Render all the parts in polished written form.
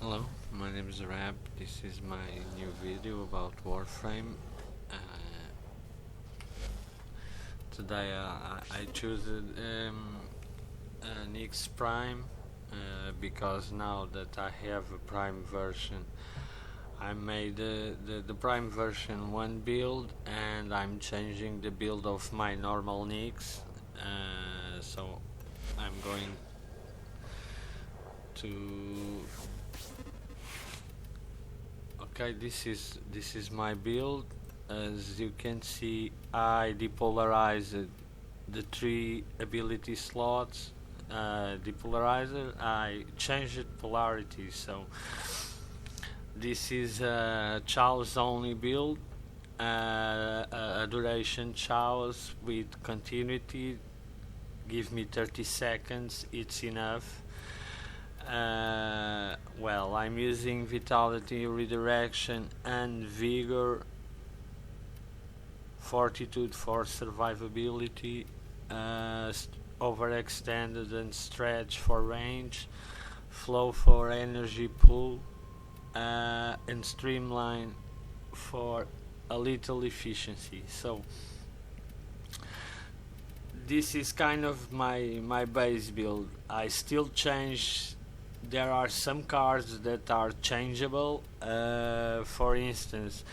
Hello, my name is Rab. This is my new video about Warframe. Uh, Today I chose Nyx Prime because now that I have a Prime version, I made the Prime version 1 build and I'm changing the build of my normal Nyx. So I'm going to Okay, this is my build. As you can see, I depolarized the three ability slots. Depolarizer, I changed polarity. So this is a Chaos only build. A duration Chaos with continuity. Give me 30 seconds. It's enough. Well, I'm using Vitality, Redirection, and Vigor, Fortitude for survivability, Overextended and Stretch for range, Flow for energy pool, and Streamline for a little efficiency. So this is kind of my base build. I still change. There are some cards that are changeable. For instance,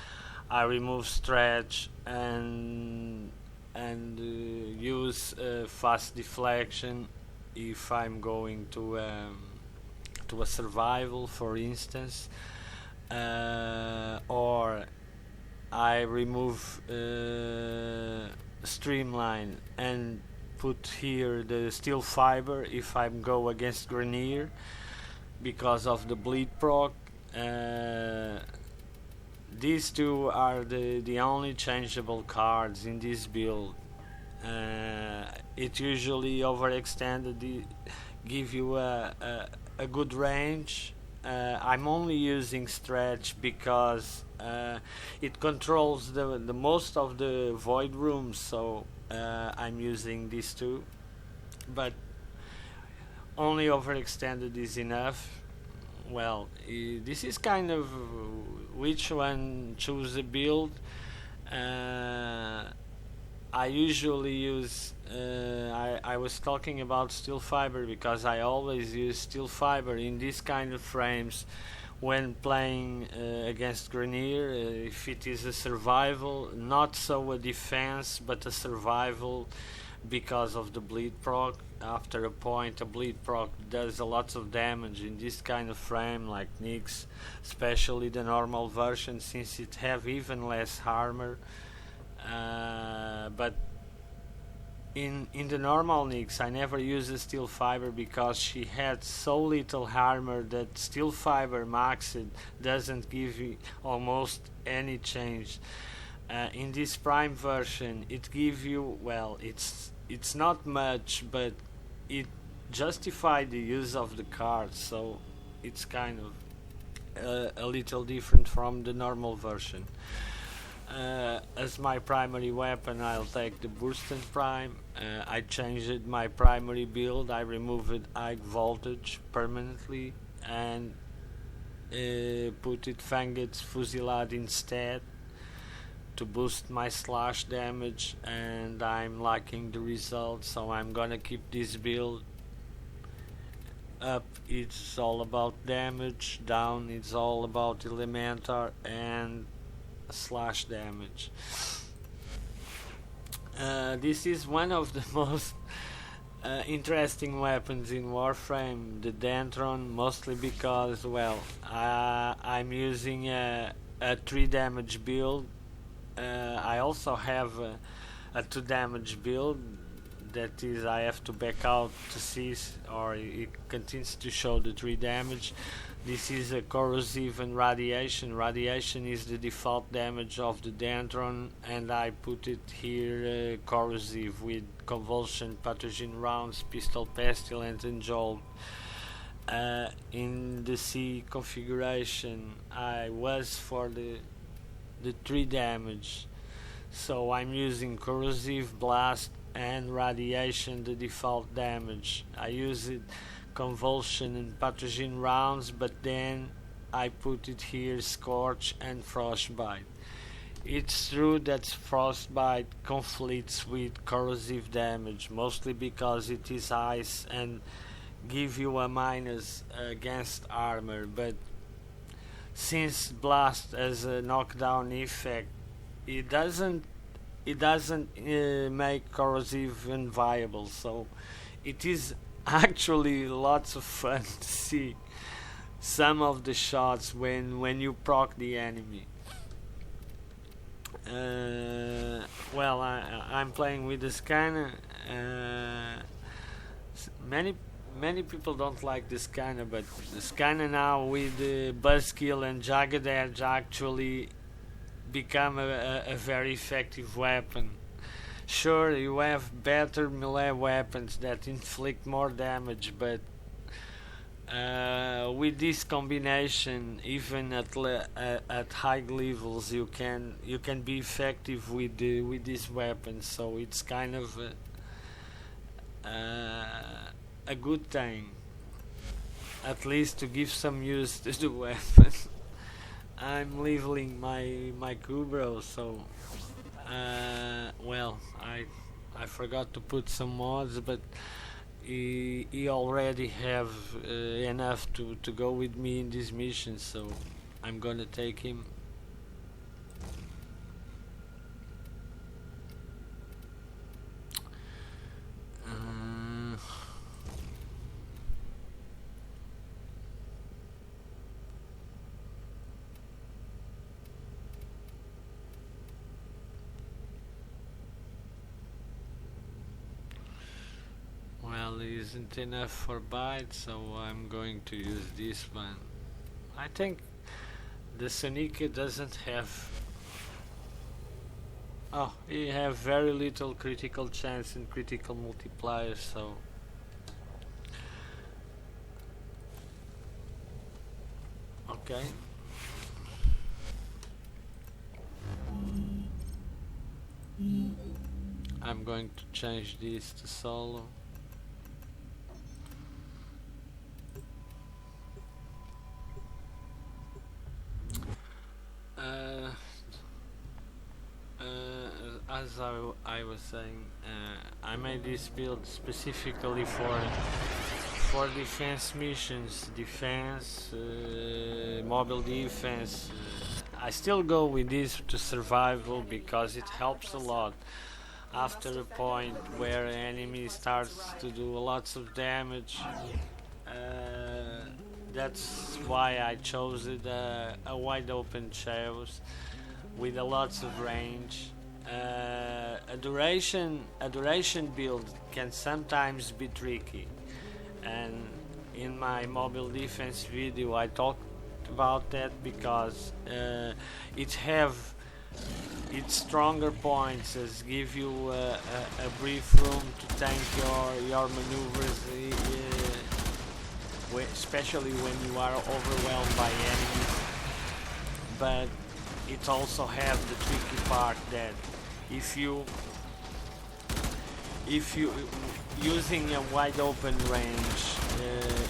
I remove stretch and use fast deflection if I'm going to a survival, for instance, or I remove streamline and put here the steel fiber if I go against Grenier because of the bleed proc. These two are the only changeable cards in this build. It usually overextended give you a good range. I'm only using stretch because it controls the most of the void rooms, so I'm using these two. But only overextended is enough. Well, this is kind of which one choose a build. Uh, I usually use. I was talking about steel fiber because I always use steel fiber in this kind of frames when playing against Grenier. If it is a survival, not so a defense, but a survival because of the bleed proc. After a point, a bleed proc does a lot of damage in this kind of frame like Nyx, especially the normal version since it have even less armor. But in the normal Nyx, I never use a steel fiber because she had so little armor that steel fiber maxed doesn't give you almost any change. In this Prime version, it gives you, well, it's not much, but it justified the use of the card, so it's kind of a little different from the normal version. As my primary weapon, I'll take the Burston Prime. I changed my primary build. I removed high voltage permanently and put it Fanged Fusillade instead to boost my slash damage, and I'm liking the result, so I'm gonna keep this build. Up it's all about damage, down it's all about elementar and slash damage. This is one of the most interesting weapons in Warframe, the Detron, mostly because, well, I'm using a 3 damage build. I also have a 2 damage build, that is I have to back out to see, or it continues to show the 3 damage. This is a corrosive and radiation. Radiation is the default damage of the Dendron, and I put it here corrosive with convulsion, pathogen rounds, pistol pestilence, and jolt. In the C configuration, I was for the 3 damage, so I'm using corrosive, blast, and radiation, the default damage. I use it convulsion and pathogen rounds, but then I put it here scorch and frostbite. It's true that frostbite conflicts with corrosive damage, mostly because it is ice and give you a minus against armor, but since blast has a knockdown effect, it doesn't make corrosive inviable, so it is actually lots of fun to see some of the shots when you proc the enemy. Well, I'm playing with the Skana. Many people don't like the Skana, but the Skana now with the Buzzkill and Jagged Edge actually become a very effective weapon. Sure, you have better melee weapons that inflict more damage, but with this combination, even at high levels, you can be effective with this weapon. So it's kind of a good thing, at least to give some use to the weapon. I'm leveling my Kubro, so well, I forgot to put some mods, but he already have enough to go with me in this mission, so I'm gonna take him. Well, it isn't enough for bite, so I'm going to use this one. I think the Sonika doesn't have... Oh, he have very little critical chance and critical multiplier, so... Okay. I'm going to change this to solo. As I was saying, I made this build specifically for defense missions, mobile defense. I still go with this to survival because it helps a lot. After a point where an enemy starts to do lots of damage, that's why I chose it, a wide open chaos with a lots of range. A duration build can sometimes be tricky, and in my mobile defense video I talked about that because it have its stronger points as give you a brief room to tank your maneuvers, especially when you are overwhelmed by enemies. But it also have the tricky part that if you using a wide open range,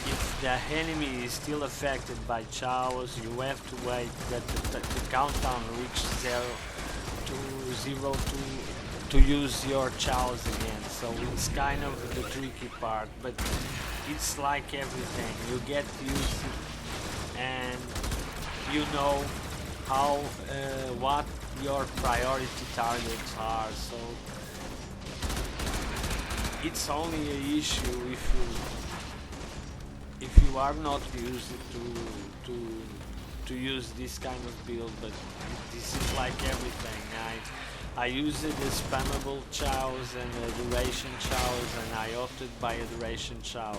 if the enemy is still affected by chaos, you have to wait that the countdown reaches 0 to use your chaos again. So it's kind of the tricky part, but it's like everything, you get used to it and you know how what your priority targets are, so it's only an issue if you are not used to use this kind of build. But this is like everything. I use it as spammable chows and a duration chows, and I opted by a duration chows.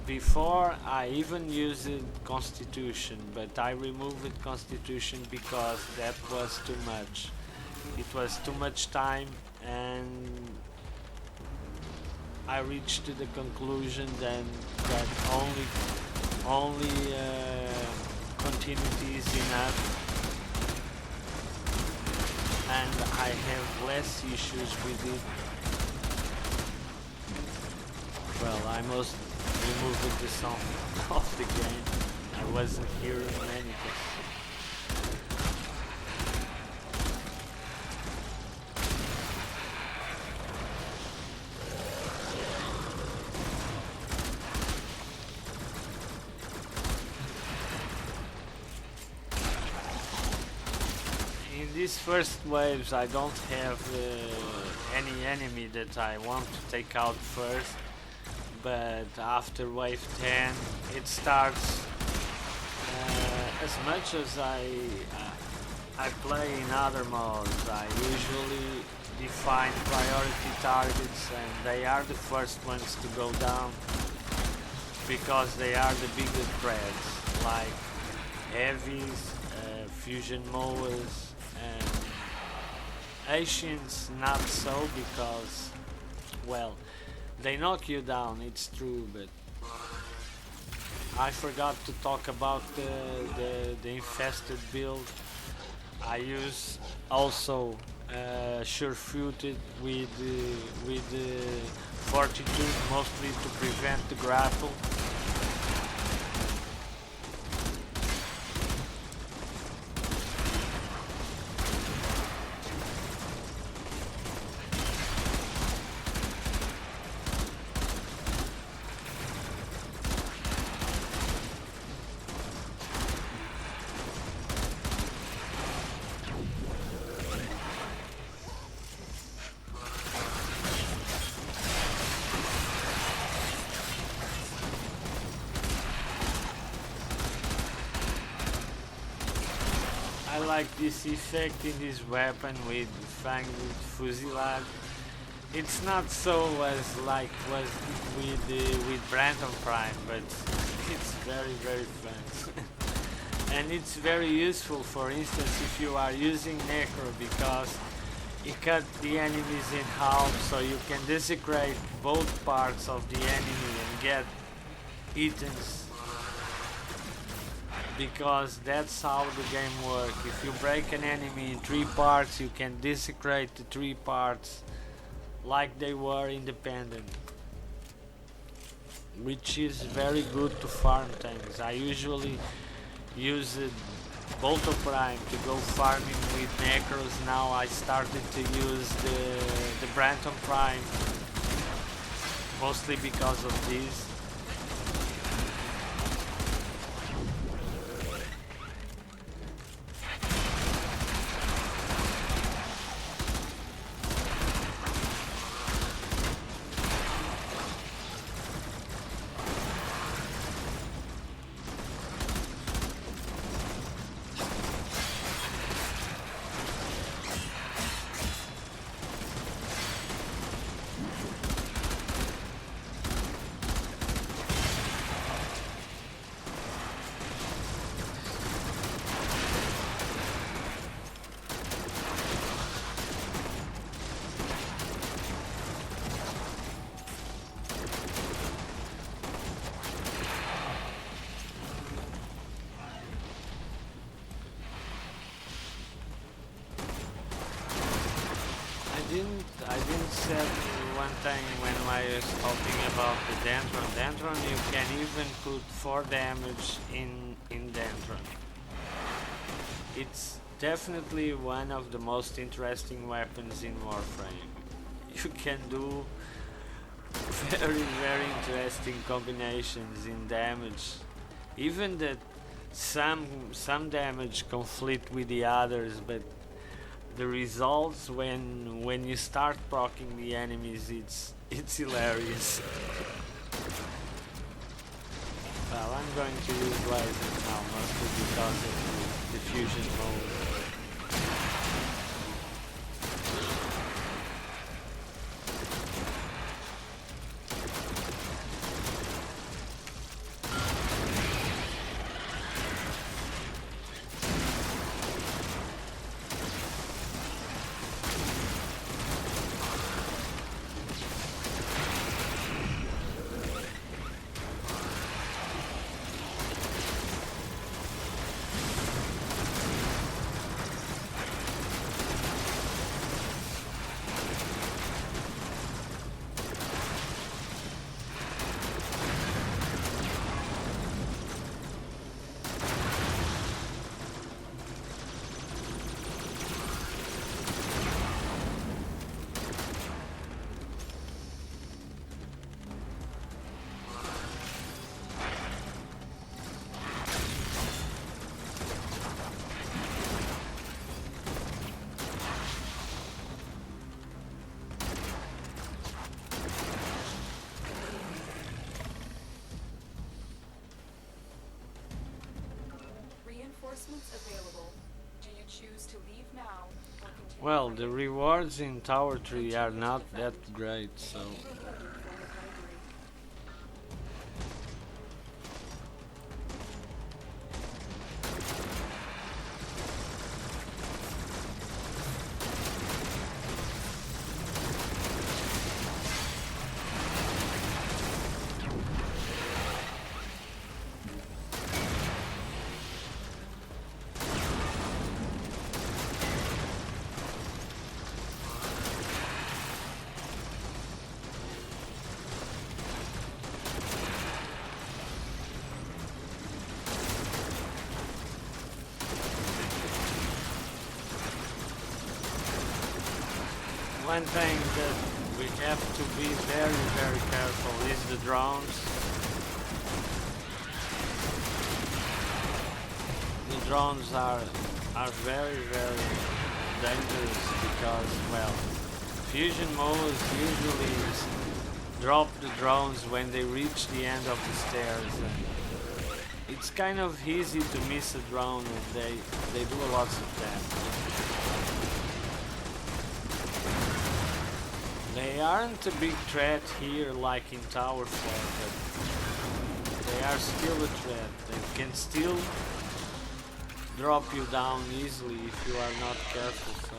Before I even used Constitution, but I removed Constitution because that was too much. It was too much time, and I reached to the conclusion then that only continuity is enough, and I have less issues with it Well, I must remove the sound of the game. I wasn't hearing anything. In these first waves I don't have any enemy that I want to take out first, but after wave 10 it starts. As much as I play in other modes, I usually define priority targets, and they are the first ones to go down because they are the biggest threats, like heavies, fusion mowers, and Asians not so, because, well, they knock you down, it's true, but I forgot to talk about the infested build. I use also sure-footed with fortitude, mostly to prevent the grapple. I like this effect in this weapon with fanged fusillade. It's not so as like was with Burston Prime, but it's very fun. And it's very useful, for instance, if you are using Necro, because you cut the enemies in half, so you can desecrate both parts of the enemy and get items, because that's how the game works. If you break an enemy in 3 parts, you can desecrate the 3 parts like they were independent, which is very good to farm things. I usually use Burston Prime to go farming with Necros. Now I started to use the Burston Prime, mostly because of this. I didn't say one thing when I was talking about the Detron. Detron, you can even put 4 damage in Detron. It's definitely one of the most interesting weapons in Warframe. You can do very interesting combinations in damage. Even that some damage conflict with the others, but the results when you start proccing the enemies, it's hilarious. Well, I'm going to use lasers now, mostly because of the fusion mode. Reinforcements available. Do you choose to leave now or continue Well, the fighting? rewards in Tower 3 are Continue to not that defend. great, so Be prepared for recovery. one thing that we have to be very very careful is the drones. The drones are very very dangerous because, well, fusion modes usually drop the drones when they reach the end of the stairs, and it's kind of easy to miss a drone and they do lots of damage. They aren't a big threat here like in Tower 4, but they are still a threat. They can still drop you down easily if you are not careful. So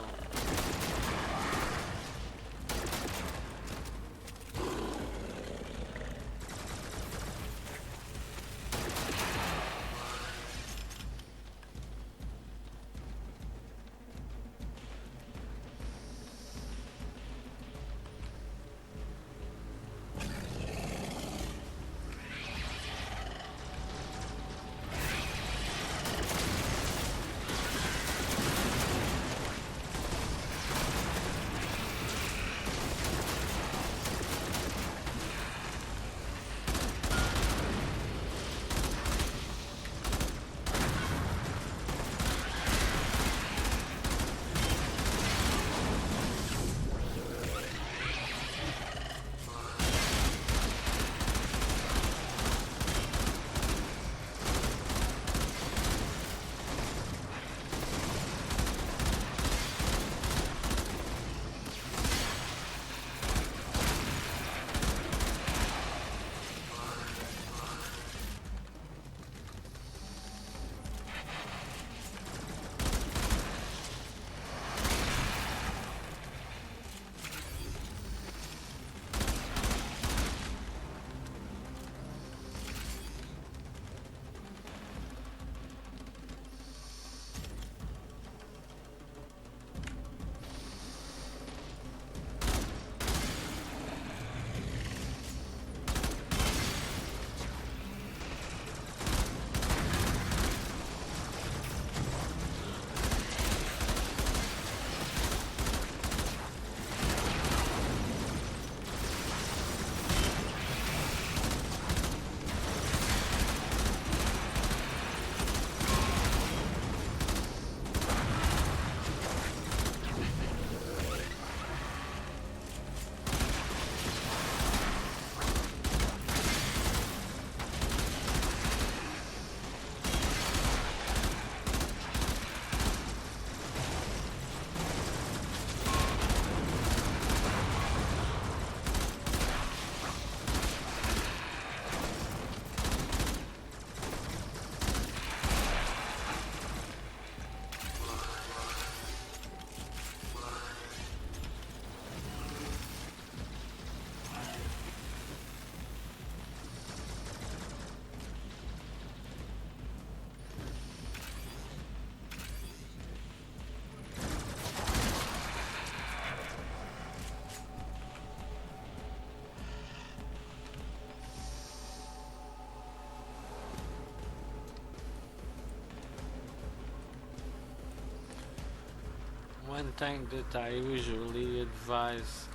one thing that I usually advise,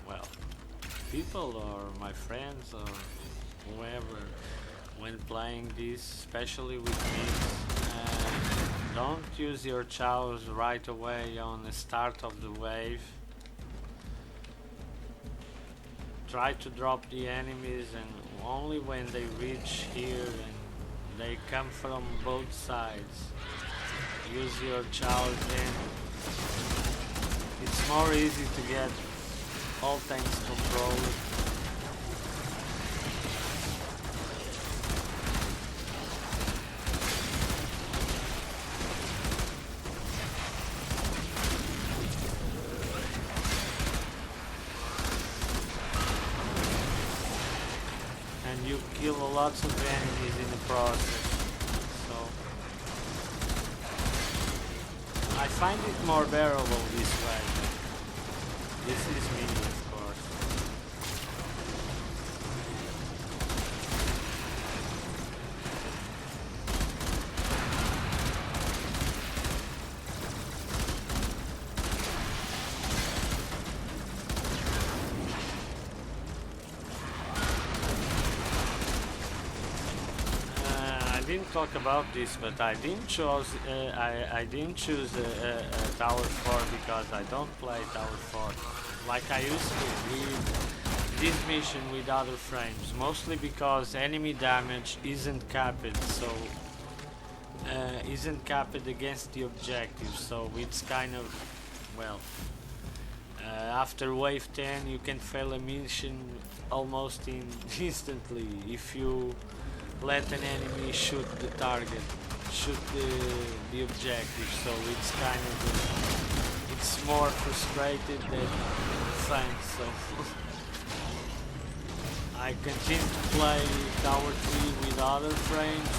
well, people or my friends or whoever when playing this, especially with me, don't use your chows right away on the start of the wave. Try to drop the enemies, and only when they reach here and they come from both sides. Use your charge in. It's more easy to get all tanks controlled. And you kill lots of enemies in the process. So I find it more bearable this way. This is me, of course. I didn't talk about this, but I didn't choose. I didn't choose Tower 4 because I don't play Tower 4 like I used to with this mission with other frames. Mostly because enemy damage isn't capped, so isn't capped against the objective. So it's kind of well. After wave 10, you can fail a mission almost instantly if you let an enemy shoot the target, shoot the objective, so it's kind of it's more frustrated than fun. So I continue to play Tower 3 with other frames,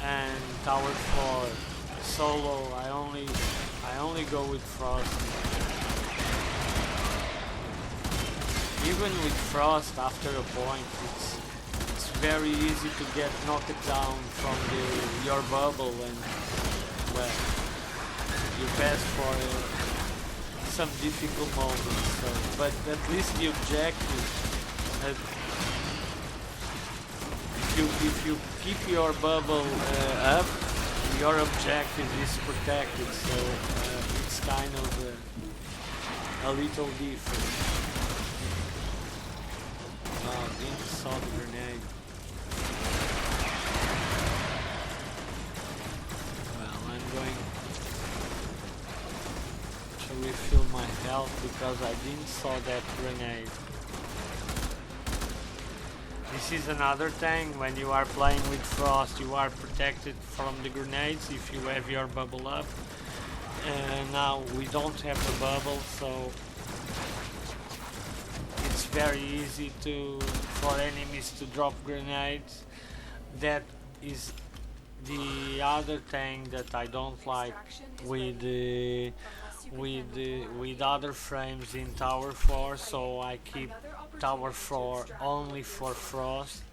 and Tower 4 solo I only go with Frost. Even with Frost, after a point, it's very easy to get knocked down from your bubble, and well, you pass for some difficult moments. So, but at least the objective, if you keep your bubble up, your objective is protected. So it's kind of a little different. Oh, didn't saw the grenade. Going to refill my health because I didn't saw that grenade. This is another thing, when you are playing with Frost you are protected from the grenades if you have your bubble up. And now we don't have a bubble, so it's very easy for enemies to drop grenades. That is the other thing that I don't like with other frames in Tower 4, so I keep Tower 4 only for Frost.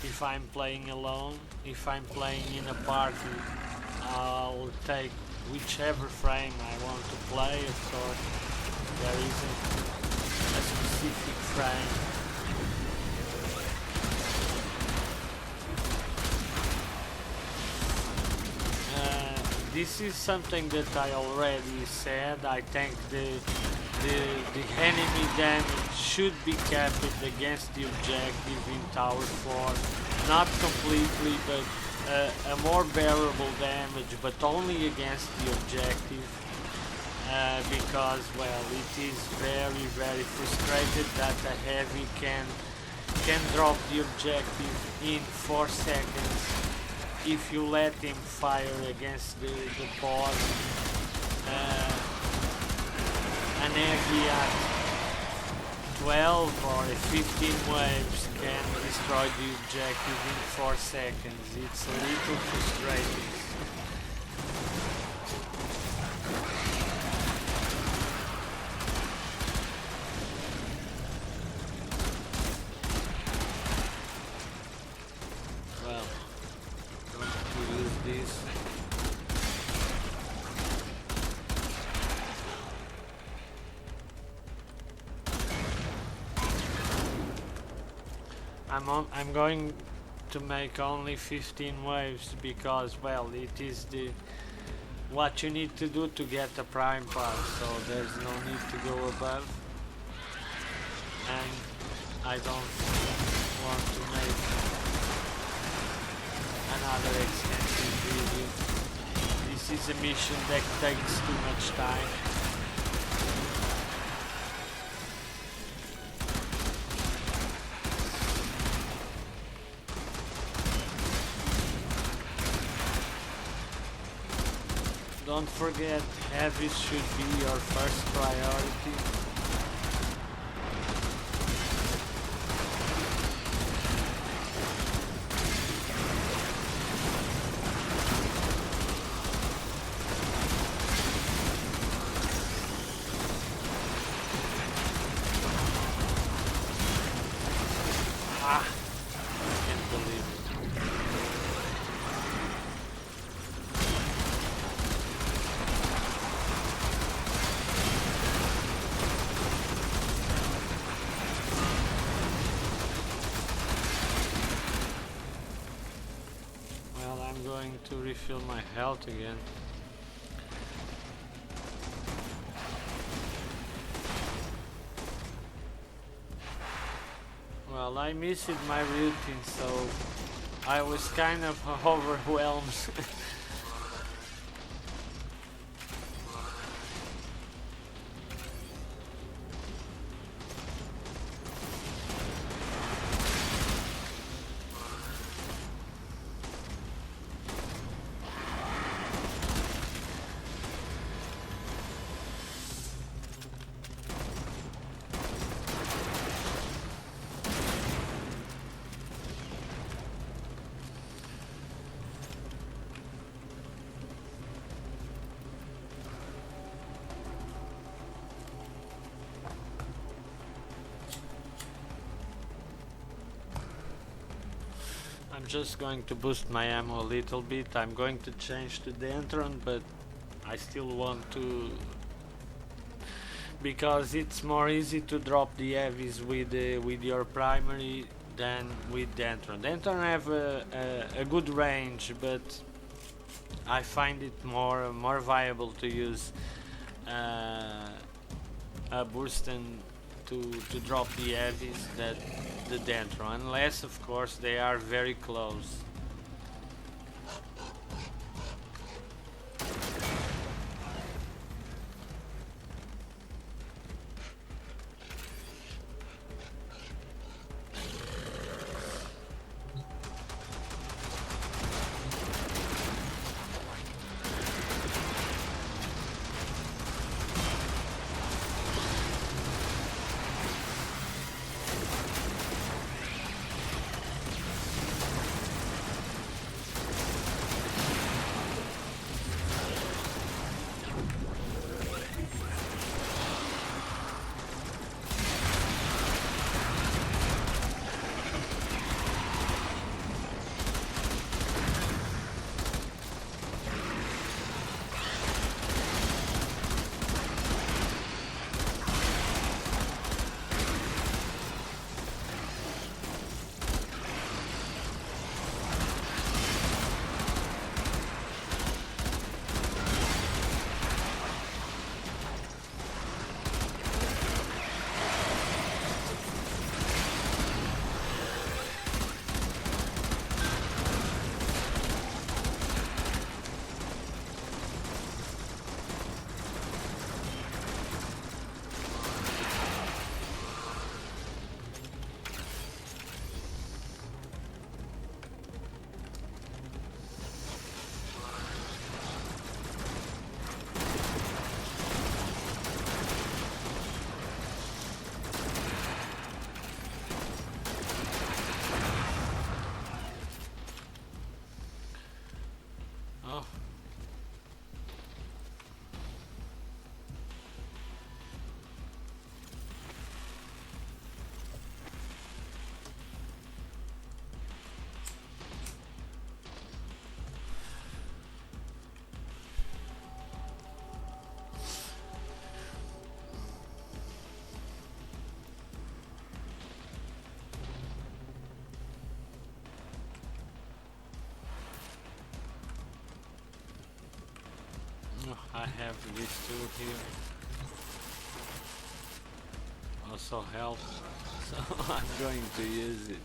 If I'm playing alone, if I'm playing in a party, I'll take whichever frame I want to play. Of course, there isn't a specific frame. This is something that I already said. I think the enemy damage should be capped against the objective in Tower 4. Not completely, but a more bearable damage, but only against the objective. Because, well, it is very, very frustrated that a heavy can drop the objective in 4 seconds. If you let him fire against the pod, an heavy at 12 or 15 waves can destroy the objective in 4 seconds. It's a little frustrating. I'm going to make only 15 waves because, well, it is what you need to do to get the prime pass, so there's no need to go above, and I don't want to make another is a mission that takes too much time. Don't forget, heavies should be your first priority. Ah, I can't believe it. Well, I'm going to refill my health again. Well, I missed my routine, so I was kind of overwhelmed. I'm just going to boost my ammo a little bit. I'm going to change to Detron, but I still want to, because it's more easy to drop the heavies with your primary than with Detron. Detron have a good range, but I find it more viable to use a Burston to drop the heavies that the Detron, unless of course they are very close. Oh. I have these two here. Also health, so I'm going to use it.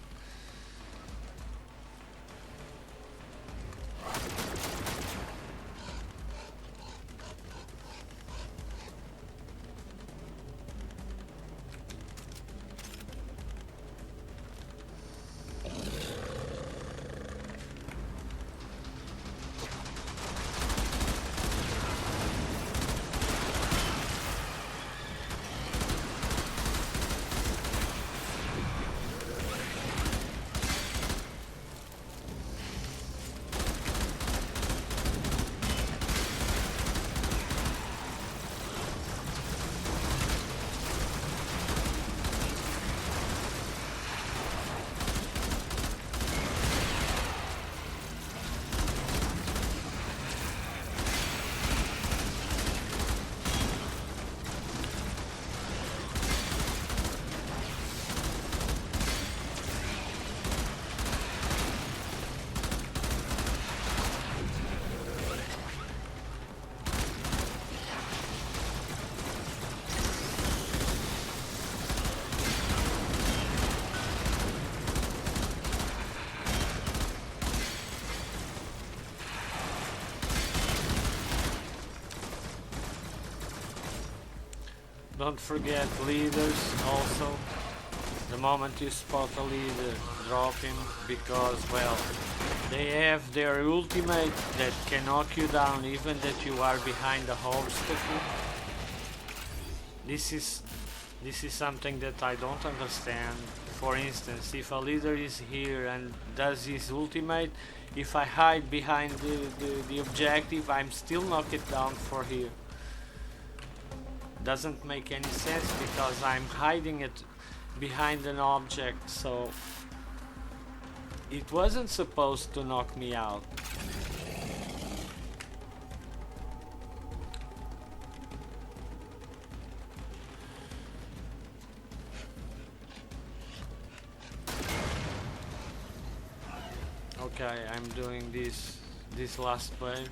Don't forget leaders also. The moment you spot a leader, drop him, because, well, they have their ultimate that can knock you down even that you are behind the obstacle. This is something that I don't understand. For instance, if a leader is here and does his ultimate, if I hide behind the objective, I'm still knocked down for here. Doesn't make any sense because I'm hiding it behind an object, so it wasn't supposed to knock me out. Okay, I'm doing this last wave.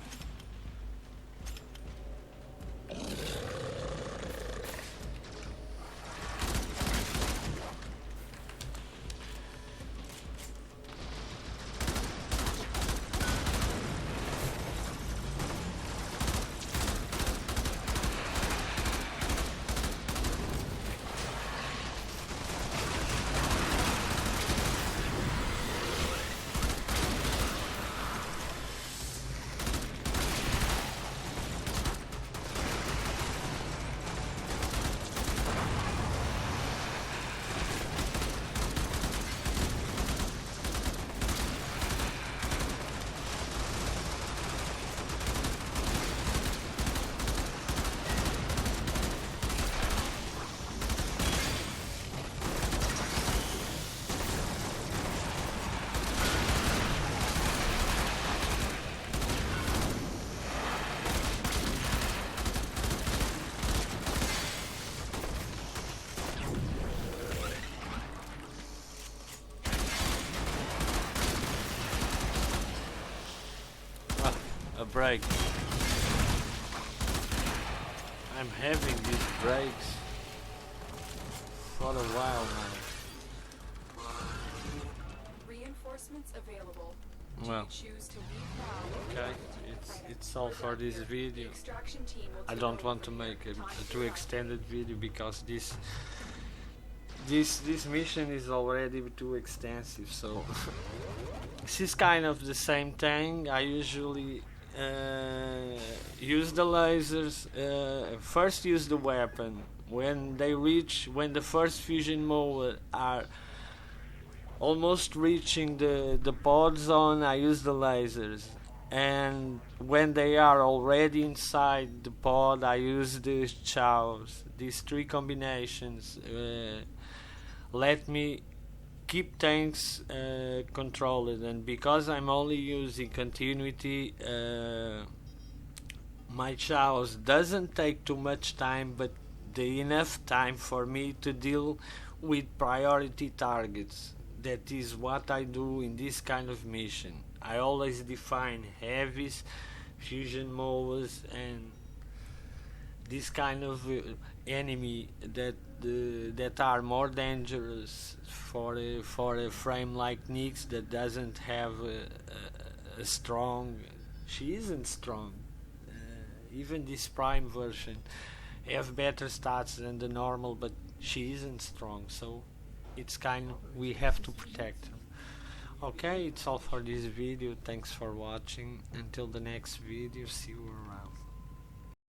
A break. I'm having these breaks for a while now. Reinforcements available. Well, Choose to leave now. okay, it's all for this The video. extraction team will I take don't over. want to make a too extended video because this mission is already too extensive, so this is kind of the same thing. I usually use the lasers, first use the weapon. When the first fusion mode are almost reaching the pod zone, I use the lasers. And when they are already inside the pod, I use the chows. These three combinations let me keep tanks controlled, and because I'm only using continuity, my chows doesn't take too much time, but enough time for me to deal with priority targets. That is what I do in this kind of mission. I always define heavies, fusion moles, and this kind of enemy that are more dangerous for a frame like Nyx that doesn't have a strong. She isn't strong. Even this Prime version have better stats than the normal, but she isn't strong. So it's kind of, we have to protect her. Okay, it's all for this video. Thanks for watching. Until the next video, see you around.